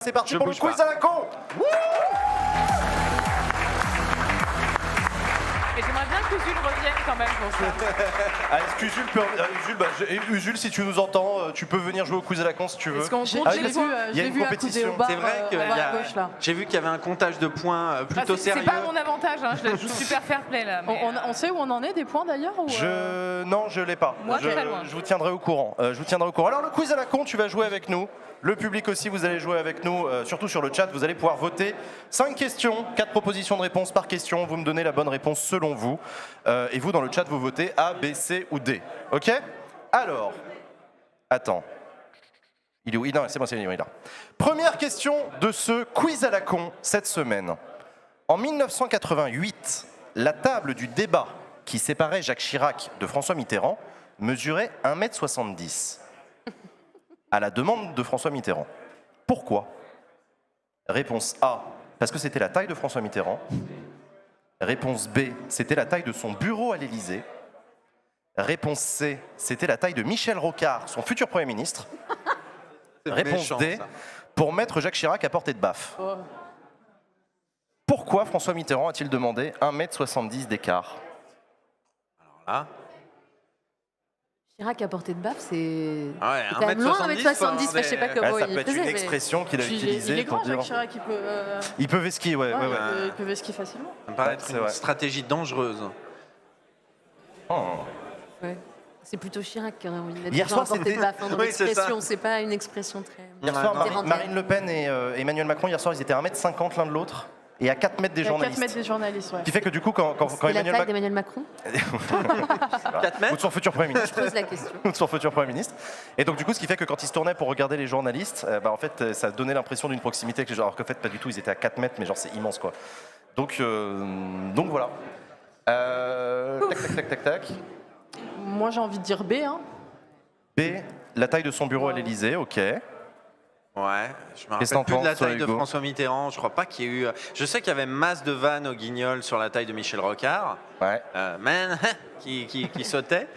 C'est parti pour le quiz à la con. Et j'aimerais bien que Usul revienne quand même pour ça. Est-ce qu'Usul peut... Usul, si tu nous entends, tu peux venir jouer au quiz à la con si tu veux. Est-ce qu'on compte Ah, les points il y a une compétition. C'est vrai que j'ai vu qu'il y avait un comptage de points plutôt sérieux. C'est pas mon avantage, hein, je joue super fair play là. Mais... On sait où on en est des points d'ailleurs ou Non, je l'ai pas. Moi, très loin. Je vous tiendrai au courant. Alors le quiz à la con, tu vas jouer avec nous. Le public aussi, vous allez jouer avec nous, surtout sur le chat, vous allez pouvoir voter 5 questions, 4 propositions de réponse par question, vous me donnez la bonne réponse selon vous, et vous dans le chat vous votez A, B, C ou D, ok? Alors, attends, il est où? Non, c'est bon, il est là. Première question de ce quiz à la con cette semaine. En 1988, la table du débat qui séparait Jacques Chirac de François Mitterrand mesurait 1,70 m. À la demande de François Mitterrand. Pourquoi? Réponse A, parce que c'était la taille de François Mitterrand. Réponse B, c'était la taille de son bureau à l'Élysée. Réponse C, c'était la taille de Michel Rocard, son futur Premier ministre. Réponse méchant, D, ça. pour mettre Jacques Chirac à portée de baffe. Pourquoi François Mitterrand a-t-il demandé 1,70 m d'écart? Alors là... Chirac à portée de baffe, c'est. Ouais, quand même loin, 1m70, je sais pas comment Ça il peut être faisait. une expression qu'il a Il utilisée est pour grand, dire... Jacques Chirac, il peut. Il peut vesquiller, ouais. Il peut skier facilement. Ça me paraît être c'est une vrai. stratégie dangereuse. Oh. Ouais. C'est plutôt Chirac qui aurait envie de mettre Hier les gens à soir, portée de baffe dans Oui, c'est l'expression. C'est pas une expression très. Hier soir, Terre-en-terre. Marine Le Pen et Emmanuel Macron, hier soir, ils étaient à 1m50 l'un de l'autre et à 4 mètres des Il y a 4 journalistes. mètres des journalistes, ouais. Ce qui fait que du coup, quand C'est la Emmanuel taille d'Emmanuel Macron. 4 mètres ou de son futur Premier ministre. Je pose la question. Ou de son futur Premier ministre. Et donc du coup, ce qui fait que quand ils se tournaient pour regarder les journalistes, en fait, ça donnait l'impression d'une proximité avec les gens. Alors qu'en fait, pas du tout, ils étaient à 4 mètres, mais genre c'est immense quoi. Donc voilà. Tac. Moi, j'ai envie de dire B, hein. B, la taille de son bureau à l'Élysée, ok. Ouais, je me Qu'est-ce que rappelle t'en plus de la penses, taille de Hugo? François Mitterrand. Je crois pas qu'il y ait eu... Je sais qu'il y avait masse de vannes au Guignol sur la taille de Michel Rocard. Ouais. Man, qui sautait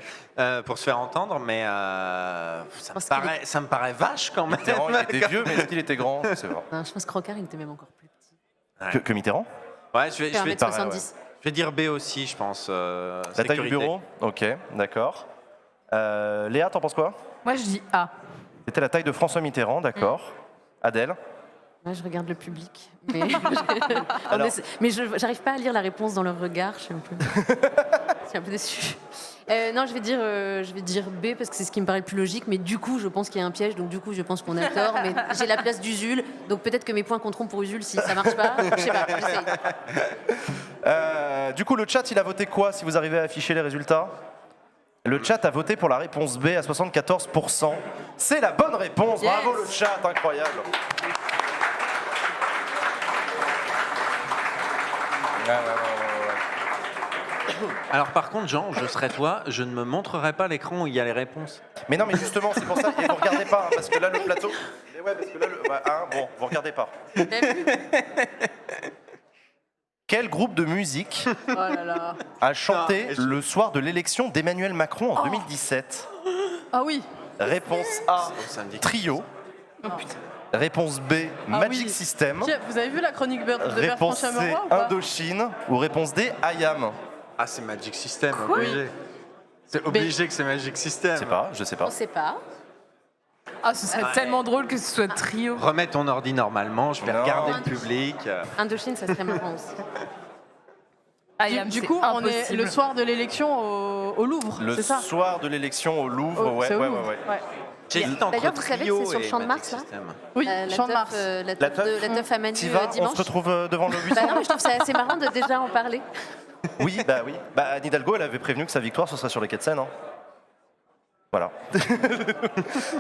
pour se faire entendre, mais ça me paraît vache quand même. Mitterrand, il était vieux, mais est-ce qu'il était grand? C'est vrai. Non, je pense que Rocard, il était même encore plus petit. Que Mitterrand? Ouais, je Il fait vais 1m70. dire B aussi, je pense. La taille du bureau? Ok, d'accord. Léa, t'en penses quoi? Moi je dis A. C'était la taille de François Mitterrand, d'accord. Adèle? Moi, je regarde le public. Alors- Mais j'arrive pas à lire la réponse dans leur regard. Je suis un peu déçue. Non, je vais dire B parce que c'est ce qui me paraît le plus logique. Mais du coup, je pense qu'il y a un piège. Donc du coup, je pense qu'on a tort. Mais j'ai la place d'Usul. Donc peut-être que mes points compteront pour Usul si ça marche pas. Je sais pas, j'essaye. Du coup, le chat, il a voté quoi si vous arrivez à afficher les résultats? Le chat a voté pour la réponse B à 74%. C'est la bonne réponse. Yes. Bravo le chat, incroyable. Ouais. Alors par contre, Jean, je serais toi, je ne me montrerai pas l'écran où il y a les réponses. Mais non, mais justement, c'est pour ça que vous regardez pas, hein, parce que là, le plateau... Et ouais, parce que là, bon, vous regardez pas. Quel groupe de musique Oh là là. a chanté Non, le soir de l'élection d'Emmanuel Macron en 2017? Ah oui. Réponse A, Ça me dit... Trio. Réponse B, Ah Magic oui. System. Tiens, vous avez vu la chronique de Bertrand Réponse C, Chameroy ou pas? Indochine. Ou réponse D, IAM. Ah, c'est Magic System, Quoi? obligé. C'est obligé que c'est Magic System. Je sais pas. On sait pas. Ah, ce serait tellement drôle que ce soit trio. Remets ton ordi normalement, je vais Non. regarder le public. Indochine, ça serait marrant aussi. Du coup, on est le soir de l'élection au Louvre, Le c'est ça? soir de l'élection au Louvre, ouais. C'est au Louvre. Ouais. J'hésite entre D'ailleurs, vous savez que Trio c'est sur le et Champ de Magic Mars, là System. Oui, La Champ de teuf, Mars. La teuf à Manu T'y vas? On dimanche. se retrouve devant le buisson? Bah non, mais je trouve ça assez marrant de déjà en parler. Oui. Bah, Anne Hidalgo, elle avait prévenu que sa victoire, ce serait sur les quais de Seine. Hein. Voilà. C'est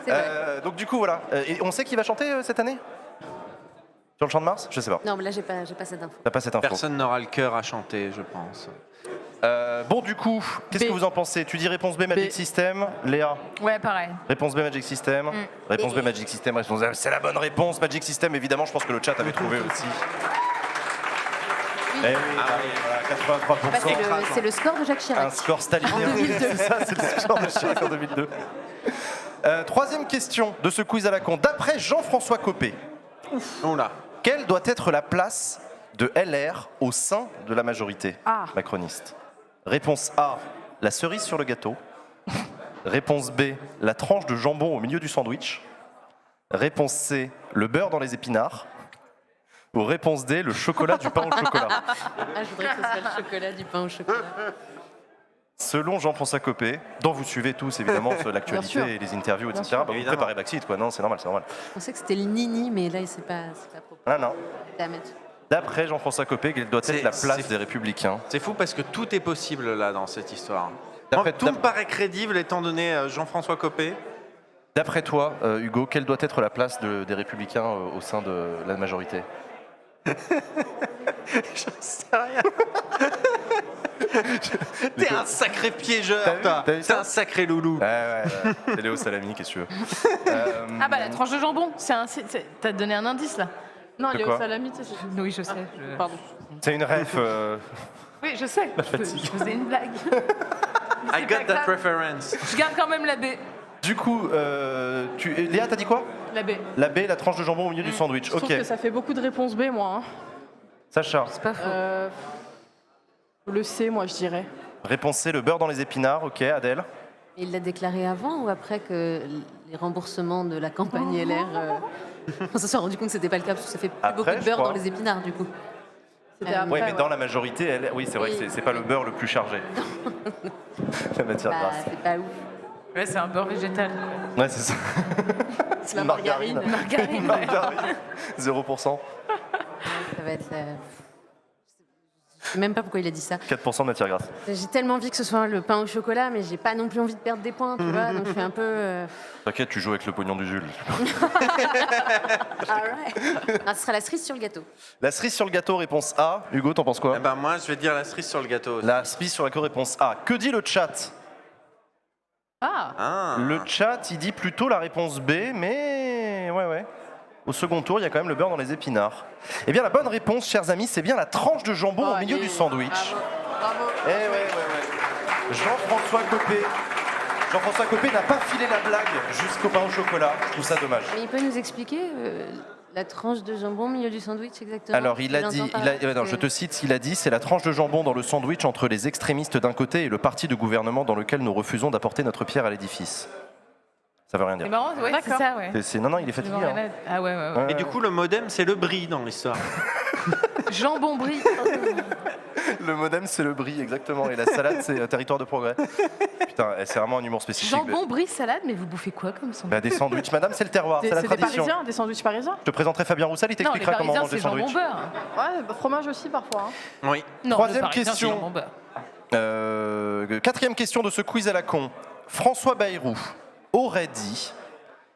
vrai. Donc du coup, voilà. Et on sait qui va chanter cette année? Sur le Champ de Mars? Je sais pas. Non, mais là, j'ai pas cette info. T'as pas cette info. Personne n'aura le cœur à chanter, je pense. Bon, du coup, qu'est-ce B. que vous en pensez? Tu dis réponse B, Magic B. System. Léa? Ouais, pareil. Réponse B, Magic System. Réponse B, Magic System. Réponse A, c'est la bonne réponse. Magic System, évidemment, je pense que le chat avait trouvé aussi. Eh oui, voilà, 83%. Bah, c'est le score de Jacques Chirac. Un score stalinien. En 2002. C'est ça, c'est le score de Chirac en 2002. Troisième question de ce quiz à la con. D'après Jean-François Copé, Oula. Quelle doit être la place de LR au sein de la majorité Ah. macroniste? Réponse A, la cerise sur le gâteau. Réponse B, la tranche de jambon au milieu du sandwich. Réponse C, le beurre dans les épinards. Ou réponse D, le chocolat du pain au chocolat. Ah, je voudrais que ce soit le chocolat, du pain au chocolat. Selon Jean-François Copé, dont vous suivez tous évidemment sur Bien l'actualité sûr. et les interviews, etc. sûr. Bah, vous Évidemment. préparez Brexit, quoi. Non, c'est normal, c'est normal. Je pensais que c'était le nini, mais là, c'est pas propre. Ah non. Damn it. D'après Jean-François Copé, quelle doit être la place c'est- des Républicains? C'est fou parce que tout est possible là dans cette histoire. D'après- Tout me paraît crédible étant donné Jean-François Copé. D'après toi, Hugo, quelle doit être la place des Républicains au sein de la majorité? J'en sais rien. T'es un sacré piégeur, T'as vu toi. T'as vu T'es ça un sacré loulou. Ouais, c'est Léo Salami, qu'est-ce que tu veux. Ah bah la tranche de jambon, t'as donné un indice là. Non, De Léo quoi Salami, tu sais. Oui, je sais. Pardon. C'est une ref. Oui, je sais. Je faisais une blague. I got that reference. Je garde quand même la B. Du coup, Léa, t'as dit quoi? La B. La B, la tranche de jambon au milieu du sandwich. Je trouve Ok. que ça fait beaucoup de réponses B, moi. Hein. Sacha, C'est pas faux. Le C, moi, je dirais. réponse C, le beurre dans les épinards. Ok, Adèle. Et il l'a déclaré avant ou après que les remboursements de la campagne LR. On se soit rendu compte que c'était pas le cas parce que ça fait plus Après, beaucoup de je beurre crois. dans les épinards du coup. C'était Oui, après. Oui, mais ouais. dans la majorité, oui, c'est vrai que Oui. c'est pas le beurre le plus chargé. La matière Bah, grasse. c'est pas ouf. Ouais, c'est un beurre végétal. Ouais, c'est ça. C'est la margarine. Margarine. Margarine. 0%. Ça va être. Je sais même pas pourquoi il a dit ça. 4% de matière grasse. J'ai tellement envie que ce soit le pain au chocolat, mais j'ai pas non plus envie de perdre des points, tu vois. Donc je suis un peu. T'inquiète, tu joues avec le pognon du Jules. Alright. Non, ce sera la cerise sur le gâteau. La cerise sur le gâteau, réponse A. Hugo, t'en penses quoi? Eh ben moi, je vais dire la cerise sur le gâteau. aussi. La cerise sur le gâteau, réponse A. Que dit le chat? Ah. Ah. Le chat, il dit plutôt la réponse B, mais ouais. Au second tour, il y a quand même le beurre dans les épinards. Eh bien, la bonne réponse, chers amis, c'est bien la tranche de jambon au milieu du sandwich. Bravo. Eh ouais. Jean-François Copé n'a pas filé la blague jusqu'au pain au chocolat. Je trouve ça dommage. Mais il peut nous expliquer la tranche de jambon au milieu du sandwich exactement? Alors, il a dit, non, je te cite, il a dit, c'est la tranche de jambon dans le sandwich entre les extrémistes d'un côté et le parti de gouvernement dans lequel nous refusons d'apporter notre pierre à l'édifice. Ça veut rien C'est dire. marrant, ouais, c'est ça, ouais. Non, il est fatigué. hein. Ah ouais. Ouais. Et du coup, le modem, c'est le brie dans l'histoire. Jambon brie. Le modem, c'est le brie, exactement. Et la salade, c'est territoire de progrès. Putain, c'est vraiment un humour spécifique. Jambon brie salade, mais vous bouffez quoi comme sandwich? Bah, des sandwichs, madame, c'est le terroir, c'est la C'est des tradition. Parisiens, des sandwichs parisiens. Je te présenterai Fabien Roussel, il Non, les t'expliquera comment on Parisiens, mange des c'est jambon sandwichs. beurre. Ouais, bah, fromage aussi parfois. Hein. Oui. Non, Troisième le Parisien, question. c'est jambon beurre. Quatrième question de ce quiz à la con. François Bayrou aurait dit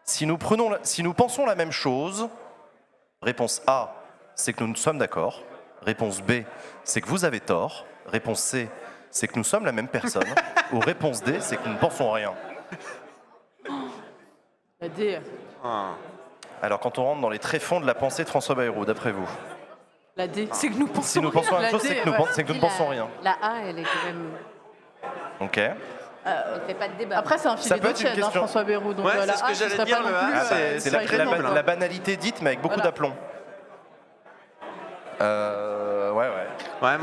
si nous pensons la même chose, réponse A, c'est que nous sommes d'accord. Réponse B, c'est que vous avez tort. Réponse C, c'est que nous sommes la même personne. Ou réponse D, c'est que nous ne pensons rien. La D. Ah. Alors quand on rentre dans les tréfonds de la pensée de François Bayrou, d'après vous, La D. C'est que nous pensons. si nous pensons la même La chose, D, c'est que nous ouais. c'est que nous ne pensons rien. La A, elle est quand même. Ok. Elle fait pas de débat. Après, c'est un Ça filet peut d'eau être une tiède, hein, question. François Bayrou. Donc Ouais, la c'est ce que A, ce j'allais serait dire, pas le non A, plus. Ah, c'est la, crédible. la banalité dite, mais avec beaucoup Voilà. d'aplomb. Ouais. Ouais,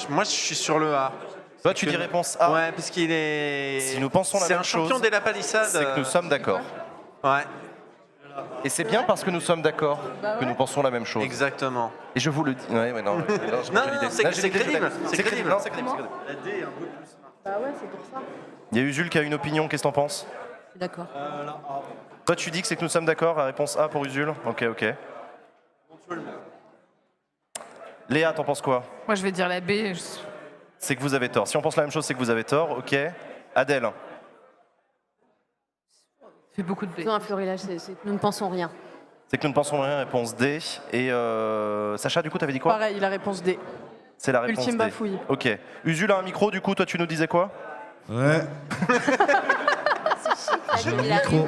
moi, je suis sur le A. Toi, tu dis réponse A. Ouais, parce qu'il est. Si nous pensons la C'est même un champion chose, des la palissade. C'est que nous sommes d'accord. Ouais, Et c'est bien parce que nous sommes d'accord que nous pensons la même chose. exactement. Et je vous le dis. Ouais, non, j'ai Non, l'idée. non, c'est Là, j'ai l'idée, crédible, je l'ai. c'est crédible. Non, c'est crédible. c'est crédible. La D est un peu plus. Bah ouais, c'est pour ça. Il y a Usul qui a une opinion, qu'est-ce que t'en penses? Je suis d'accord. Toi, tu dis que c'est que nous sommes d'accord, la réponse A pour Usul? Ok. Léa, t'en penses quoi? Moi, je vais dire la B. C'est que vous avez tort. Si on pense la même chose, c'est que vous avez tort. Ok. Adèle? Fait beaucoup de B. Plutôt un florilège, c'est que nous ne pensons rien. C'est que nous ne pensons rien, réponse D. Et Sacha, du coup, t'avais dit quoi? Pareil, la réponse D. C'est la réponse Ultime D. bafouille. Ok. Usul a un micro, du coup, toi, tu nous disais quoi? Ouais. J'ai un micro.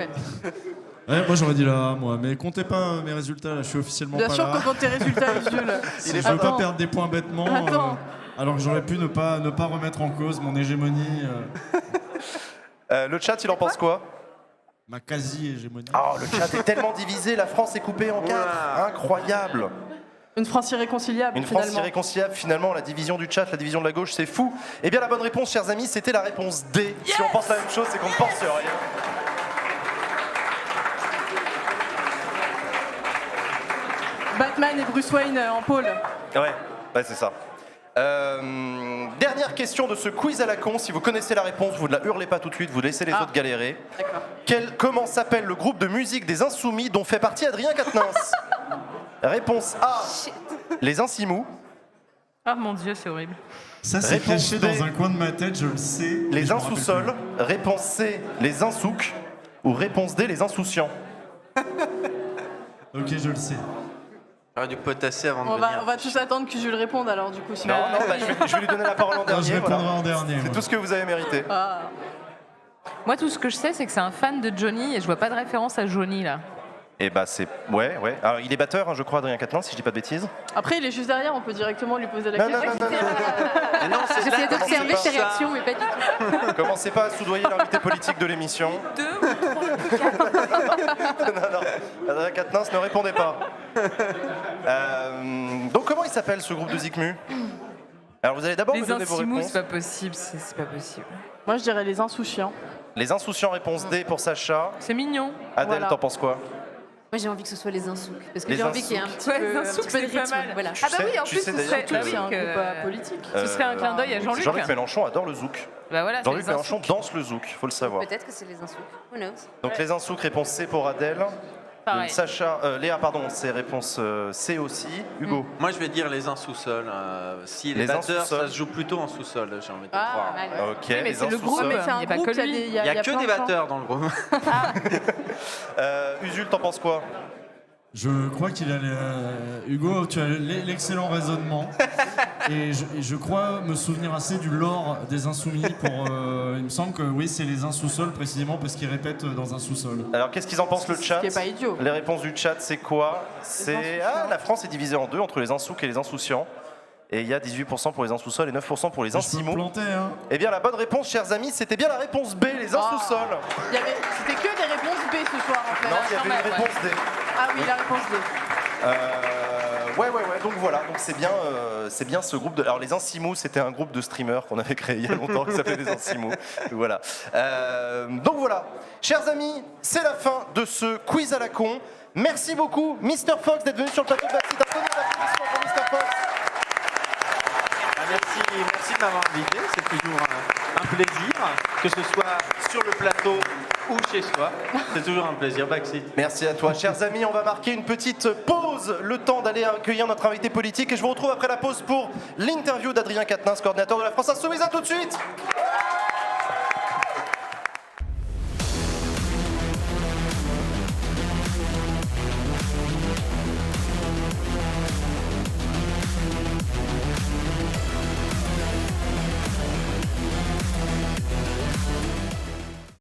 Ouais, moi j'aurais dit là, moi. Mais comptez pas mes résultats, là, je suis officiellement Bien pas sûr là. qu'on compte tes résultats, Jules. Je veux pas perdre des points bêtement, Attends. alors que j'aurais pu ne pas remettre en cause mon hégémonie. Le chat, il en pense quoi? Ma quasi-hégémonie. Oh, le chat est tellement divisé, la France est coupée en 4. Oula. Incroyable. Une France irréconciliable, Une France finalement. irréconciliable, finalement, la division du chat, la division de la gauche, c'est fou. Eh bien, la bonne réponse, chers amis, c'était la réponse D. Si on pense la même chose, c'est qu'on ne pense rien. Batman et Bruce Wayne en pôle. Ouais, c'est ça. Dernière question de ce quiz à la con. Si vous connaissez la réponse, vous ne la hurlez pas tout de suite, vous laissez les autres galérer. D'accord. Comment s'appelle le groupe de musique des Insoumis dont fait partie Adrien Quatennens? Réponse A, les Insimous. Ah mon Dieu, c'est horrible. Ça, c'est Réponse caché D. dans un coin de ma tête, je le sais. mais Les je me rappelle Insous-Sols. Réponse C, les Insouks. Ou réponse D, les Insouciants. plus. Ok, je le sais. J'aurais dû potasser avant de On venir. va tous attendre que Jules réponde alors du coup. sinon- Non, bah, je vais lui donner la parole en Non, dernier. je répondrai voilà. en dernier. C'est moi. tout ce que vous avez mérité. Ah. Moi, tout ce que je sais, c'est que c'est un fan de Johnny et je vois pas de référence à Johnny là. Et bah c'est... Ouais. Alors il est batteur, hein, je crois, Adrien Quatennens, si je dis pas de bêtises. Après, il est juste derrière, on peut directement lui poser la Non, question. Mais non, c'est J'essayais là, d'observer c'est ses ça. réactions, mais pas du tout. Commencez pas à soudoyer l'invité politique de l'émission. non, Adrien Quatennens ne répondez pas. Donc comment il s'appelle ce groupe de Zikmu? Alors vous allez d'abord me Les donner vos Insimous, réponses. c'est pas possible, c'est pas possible. Moi, je dirais les insouciants. Les Insouciants, réponse D pour Sacha. C'est mignon. Adèle, Voilà. t'en penses quoi? Moi, j'ai envie que ce soit les Insouks. Parce que Les j'ai envie qu'il y ait un Insouks. petit Ouais, peu, les un Insouks, petit peu de c'est pas rythme. mal. Voilà. Ah bah oui, en Tu plus, sais ce d'ailleurs serait que- bah C'est oui, un que- groupe politique. ce serait un clin d'œil à Jean-Luc. Jean-Luc Mélenchon adore le zouk. Bah voilà, c'est Jean-Luc les Mélenchon Insouks. danse le zouk, faut le savoir. Peut-être que c'est les Insouks. Who knows? Donc les Insouks, réponse C pour Adèle. Pareil. Sacha, Léa, pardon, c'est réponse C aussi. Hugo. Moi, je vais dire les insous-sols. Si les Les batteurs, insous-sols. ça se joue plutôt en sous-sol, j'ai envie de Ah, croire. mal. Ok, mais les c'est le Insous groupe. seuls. Mais c'est Il y un a pas groupe, que il y a lui. des- Il n'y a que plein des de gens. batteurs dans le groupe. Usul, t'en penses quoi? Je crois qu'il a Hugo, tu as l'excellent raisonnement. Et je crois me souvenir assez du lore des Insoumis pour. Il me semble que oui, c'est les Insous-Sols précisément parce qu'ils répètent dans un sous-sol. Alors qu'est-ce qu'ils en pensent le Ce chat? qui est pas idiot. Les réponses du chat, c'est quoi? C'est la France est divisée en deux entre les Insouks et les Insouciants. Et il y a 18% pour les Insous-Sols et 9% pour les Je peux me Insimous. planter, hein. Eh bien la bonne réponse, chers amis, c'était bien la réponse B, les Insous-Sols. C'était que des réponses B ce soir en fait. Non, il y avait une réponse D. Ah oui, la réponse D. Ouais, donc voilà, donc c'est bien ce groupe de... Alors les Insimous, c'était un groupe de streamers qu'on avait créé il y a longtemps qui s'appelait les Insimous. Voilà. Donc voilà, chers amis, c'est la fin de ce quiz à la con. Merci beaucoup, Mr. Fox, d'être venu sur le plateau de Backseat. Un tonnerre d'applaudissements pour Mr. Fox. Merci de m'avoir invité, c'est toujours un plaisir, que ce soit sur le plateau ou chez soi. C'est toujours un plaisir, Backseat. Merci à toi, chers amis. On va marquer une petite pause, le temps d'aller accueillir notre invité politique. Et je vous retrouve après la pause pour l'interview d'Adrien Quatennens, coordinateur de la France Insoumise. À tout de suite.